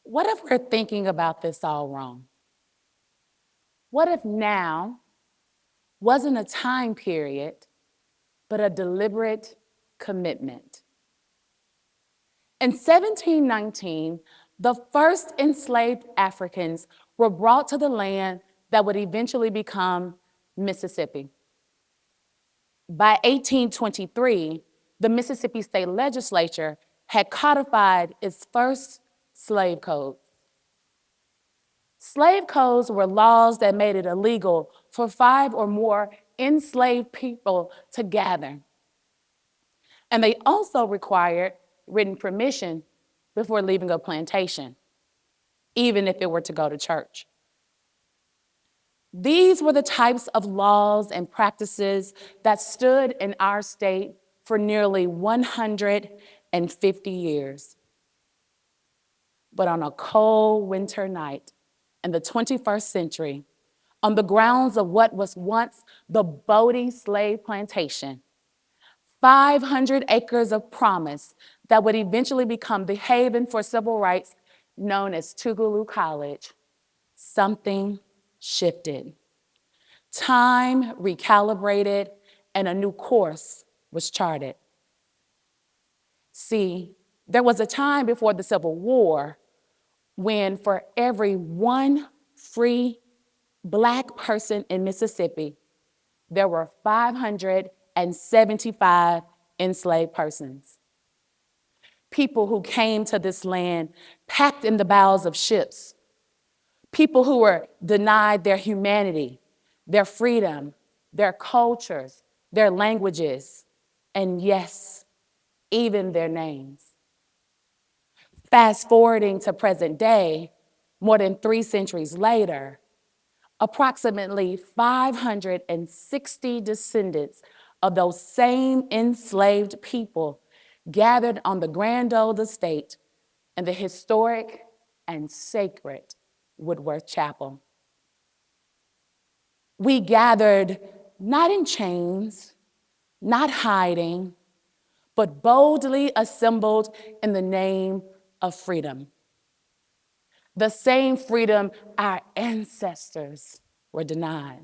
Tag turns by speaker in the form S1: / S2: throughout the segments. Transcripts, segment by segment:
S1: What if we're thinking about this all wrong? What if now wasn't a time period, but a deliberate commitment? In 1719, the first enslaved Africans were brought to the land that would eventually become Mississippi. By 1823, the Mississippi State Legislature had codified its first slave code. Slave codes were laws that made it illegal for 5 or more enslaved people to gather. And they also required written permission before leaving a plantation, even if it were to go to church. These were the types of laws and practices that stood in our state for nearly 150 years. But on a cold winter night in the 21st century, on the grounds of what was once the Bodie slave plantation, 500 acres of promise that would eventually become the haven for civil rights known as Tougaloo College, something shifted. Time recalibrated and a new course was charted. See, there was a time before the Civil War when for every one free Black person in Mississippi, there were 575 enslaved persons. People who came to this land packed in the bows of ships, people who were denied their humanity, their freedom, their cultures, their languages, and yes, even their names. Fast forwarding to present day, more than 3 centuries later, approximately 560 descendants of those same enslaved people gathered on the grand old estate in the historic and sacred Woodworth Chapel. We gathered not in chains, not hiding, but boldly assembled in the name of freedom. The same freedom our ancestors were denied.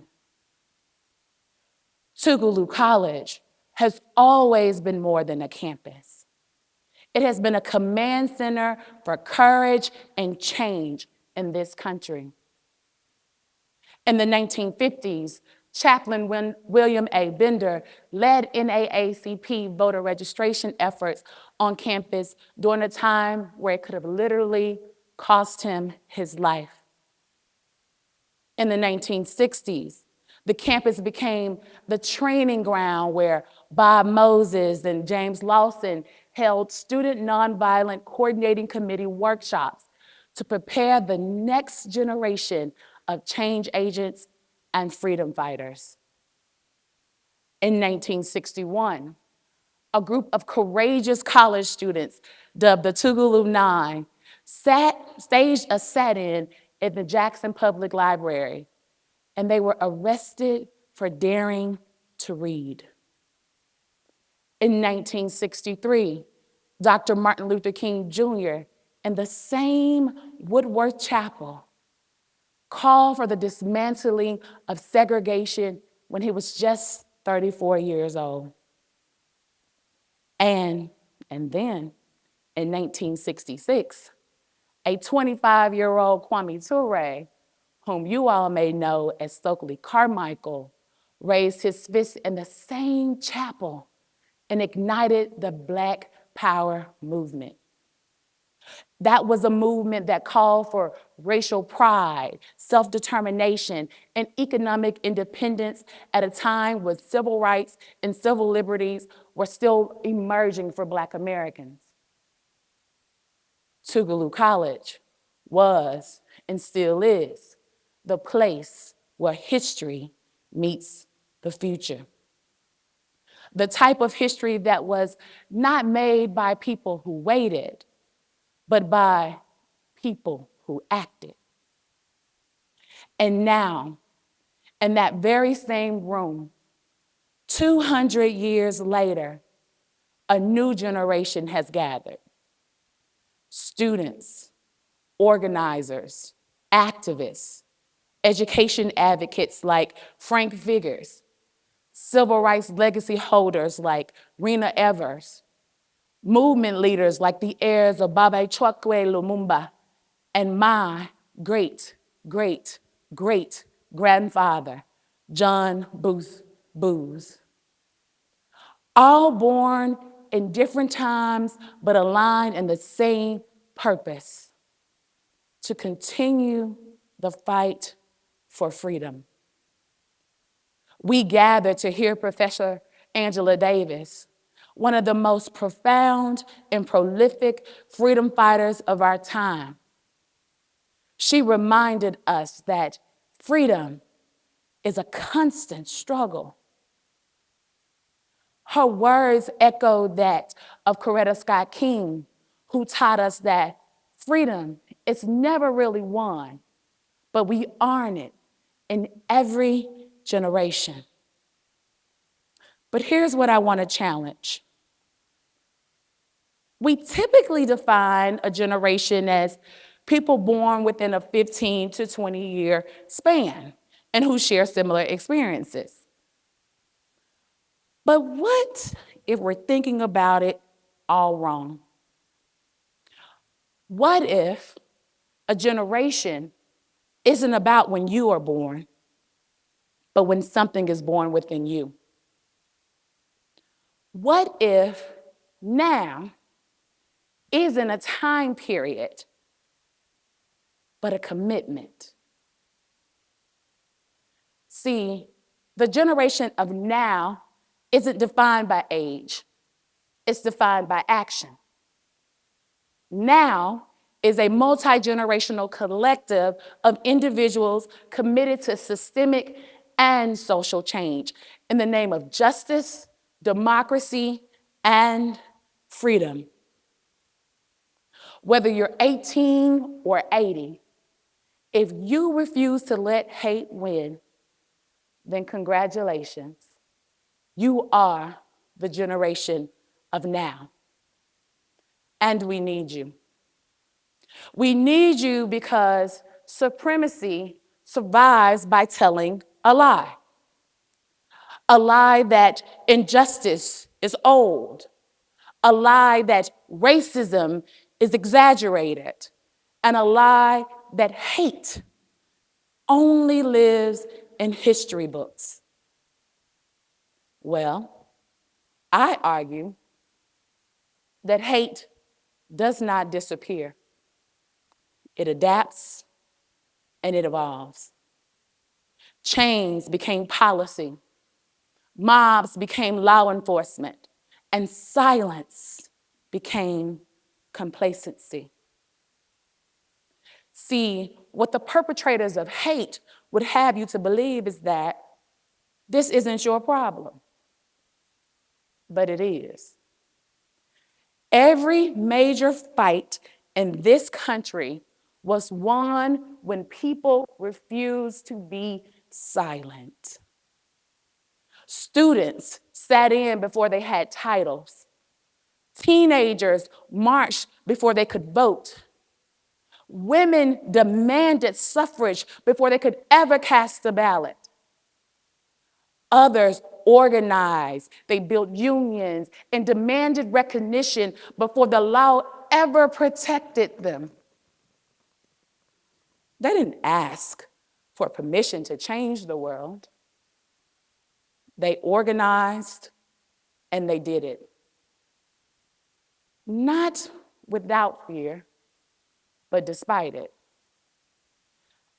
S1: Tougaloo College has always been more than a campus. It has been a command center for courage and change in this country. In the 1950s, Chaplain William A. Bender led NAACP voter registration efforts on campus during a time where it could have literally cost him his life. In the 1960s, the campus became the training ground where Bob Moses and James Lawson held student nonviolent coordinating committee workshops to prepare the next generation of change agents and freedom fighters. In 1961, a group of courageous college students, dubbed the Tougaloo Nine, staged a set-in at the Jackson Public Library, and they were arrested for daring to read. In 1963, Dr. Martin Luther King Jr. in the same Woodworth Chapel called for the dismantling of segregation when he was just 34 years old. And then, in 1966, a 25-year-old Kwame Ture, whom you all may know as Stokely Carmichael, raised his fist in the same chapel and ignited the Black Power movement. That was a movement that called for racial pride, self-determination, and economic independence at a time when civil rights and civil liberties were still emerging for Black Americans. Tougaloo College was, and still is, the place where history meets the future. The type of history that was not made by people who waited, but by people who acted. And now, in that very same room, 200 years later, a new generation has gathered. Students, organizers, activists, education advocates like Frank Figures, civil rights legacy holders like Rena Evers, movement leaders like the heirs of Baba Chokwe Lumumba, and my great, great, great grandfather, John Booth Booz. All born in different times, but aligned in the same purpose: to continue the fight for freedom. We gather to hear Professor Angela Davis, one of the most profound and prolific freedom fighters of our time. She reminded us that freedom is a constant struggle. Her words echoed that of Coretta Scott King, who taught us that freedom is never really won, but we earn it in every generation. But here's what I want to challenge. We typically define a generation as people born within a 15 to 20-year span and who share similar experiences. But what if we're thinking about it all wrong? What if a generation isn't about when you are born, but when something is born within you? What if now isn't a time period, but a commitment? See, the generation of now isn't defined by age, it's defined by action. Now is a multi-generational collective of individuals committed to systemic and social change in the name of justice, democracy, and freedom. Whether you're 18 or 80, if you refuse to let hate win, then congratulations. You are the generation of now. And we need you. We need you because supremacy survives by telling a lie. A lie that injustice is old. A lie that racism is exaggerated. And a lie that hate only lives in history books. Well, I argue that hate does not disappear. It adapts and it evolves. Chains became policy. Mobs became law enforcement. And silence became complacency. See, what the perpetrators of hate would have you to believe is that this isn't your problem, but it is. Every major fight in this country was won when people refused to be silent. Students sat in before they had titles. Teenagers marched before they could vote. Women demanded suffrage before they could ever cast a ballot. Others organized, they built unions, and demanded recognition before the law ever protected them. They didn't ask for permission to change the world. They organized and they did it. Not without fear, but despite it.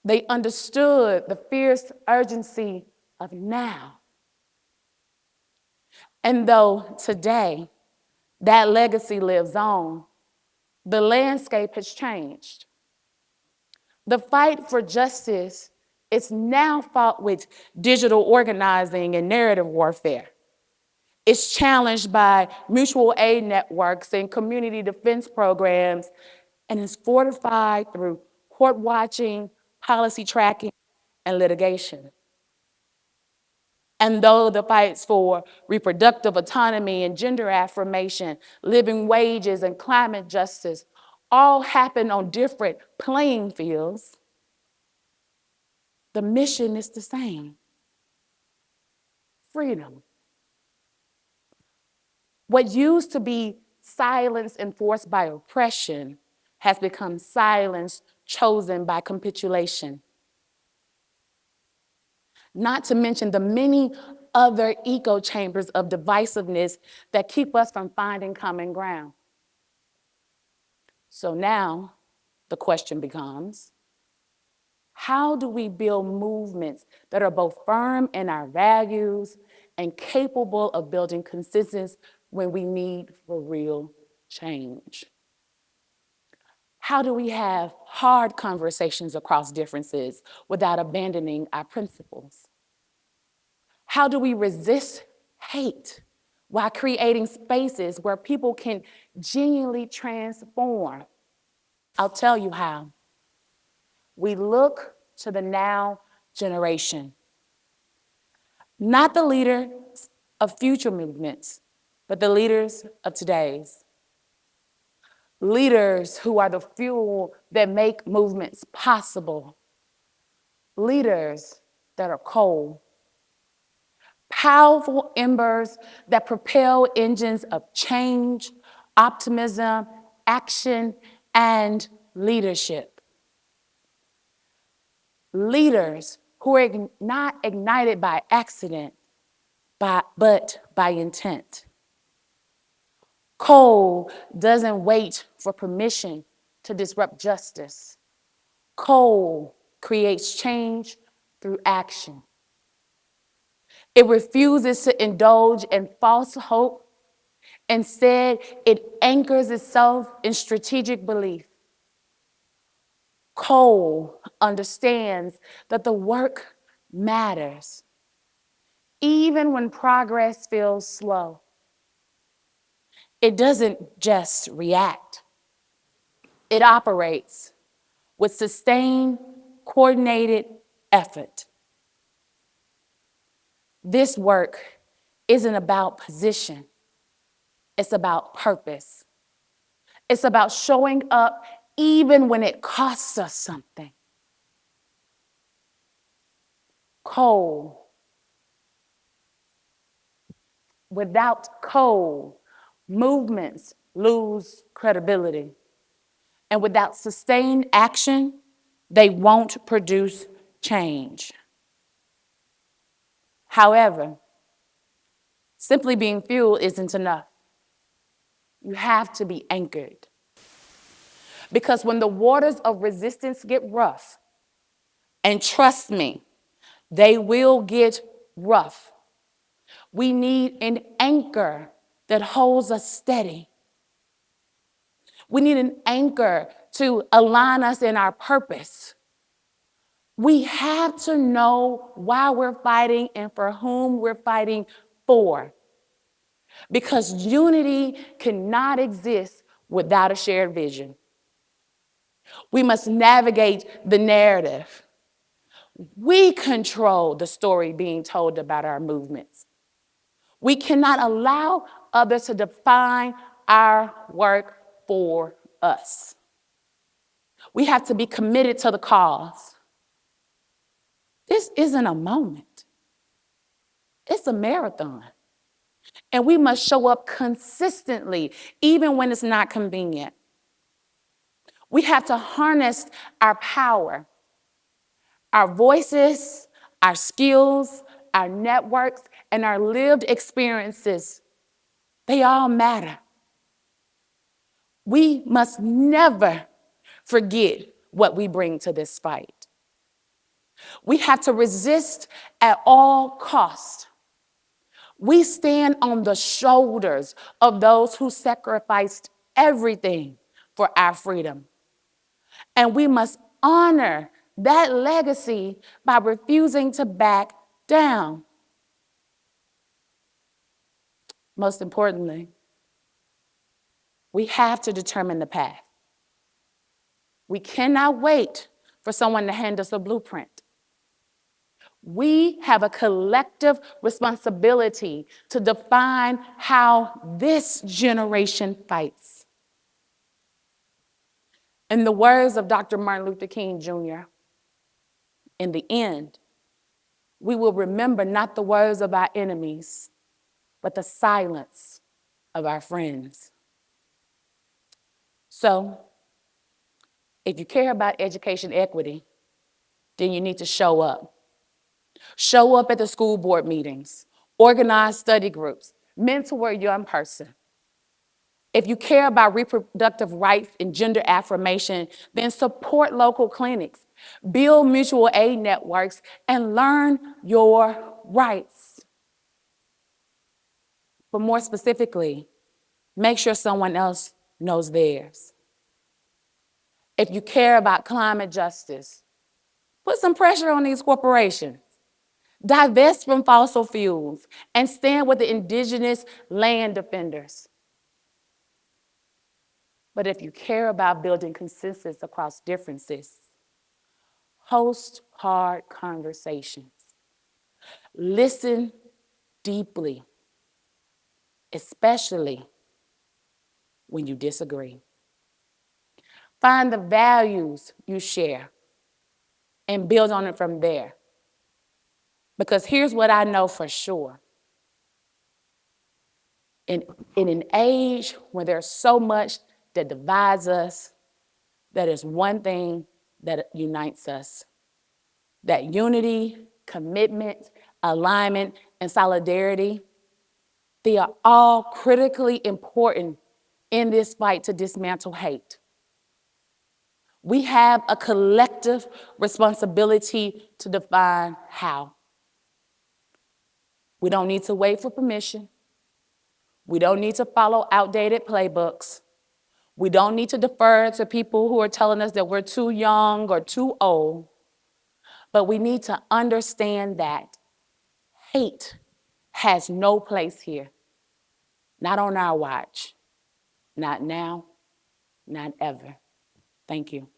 S1: They understood the fierce urgency of now. And though today that legacy lives on, the landscape has changed. The fight for justice is now fought with digital organizing and narrative warfare. It's challenged by mutual aid networks and community defense programs, and is fortified through court watching, policy tracking, and litigation. And though the fights for reproductive autonomy and gender affirmation, living wages, and climate justice all happen on different playing fields, the mission is the same: freedom. What used to be silence enforced by oppression has become silence chosen by capitulation. Not to mention the many other echo chambers of divisiveness that keep us from finding common ground. So now the question becomes, how do we build movements that are both firm in our values and capable of building consensus when we need for real change? How do we have hard conversations across differences without abandoning our principles? How do we resist hate while creating spaces where people can genuinely transform? I'll tell you how. We look to the now generation, not the leaders of future movements, but the leaders of today's. Leaders who are the fuel that make movements possible. Leaders that are cold. Powerful embers that propel engines of change, optimism, action, and leadership. Leaders who are not ignited by accident, but by intent. Coal doesn't wait for permission to disrupt justice. Coal creates change through action. It refuses to indulge in false hope. Instead, it anchors itself in strategic belief. Coal understands that the work matters, even when progress feels slow. It doesn't just react. It operates with sustained, coordinated effort. This work isn't about position. It's about purpose. It's about showing up even when it costs us something. Coal. Without coal, movements lose credibility. And without sustained action, they won't produce change. However, simply being fuel isn't enough. You have to be anchored. Because when the waters of resistance get rough, and trust me, they will get rough, we need an anchor that holds us steady. We need an anchor to align us in our purpose. We have to know why we're fighting and for whom we're fighting for. Because unity cannot exist without a shared vision. We must navigate the narrative. We control the story being told about our movements. We cannot allow others to define our work for us. We have to be committed to the cause. This isn't a moment. It's a marathon. And we must show up consistently, even when it's not convenient. We have to harness our power, our voices, our skills, our networks, and our lived experiences. They all matter. We must never forget what we bring to this fight. We have to resist at all costs. We stand on the shoulders of those who sacrificed everything for our freedom. And we must honor that legacy by refusing to back down. Most importantly, we have to determine the path. We cannot wait for someone to hand us a blueprint. We have a collective responsibility to define how this generation fights. In the words of Dr. Martin Luther King Jr., in the end, we will remember not the words of our enemies, but the silence of our friends. So, if you care about education equity, then you need to show up. Show up at the school board meetings, organize study groups, mentor a young person. If you care about reproductive rights and gender affirmation, then support local clinics, build mutual aid networks, and learn your rights. But more specifically, make sure someone else knows theirs. If you care about climate justice, put some pressure on these corporations. Divest from fossil fuels and stand with the indigenous land defenders. But if you care about building consensus across differences, host hard conversations. Listen deeply, especially when you disagree. Find the values you share and build on it from there. Because here's what I know for sure. In an age where there's so much that divides us, there is one thing that unites us. That unity, commitment, alignment, and solidarity, they are all critically important in this fight to dismantle hate. We have a collective responsibility to define how. We don't need to wait for permission. We don't need to follow outdated playbooks. We don't need to defer to people who are telling us that we're too young or too old. But we need to understand that hate has no place here. Not on our watch. Not now, not ever. Thank you.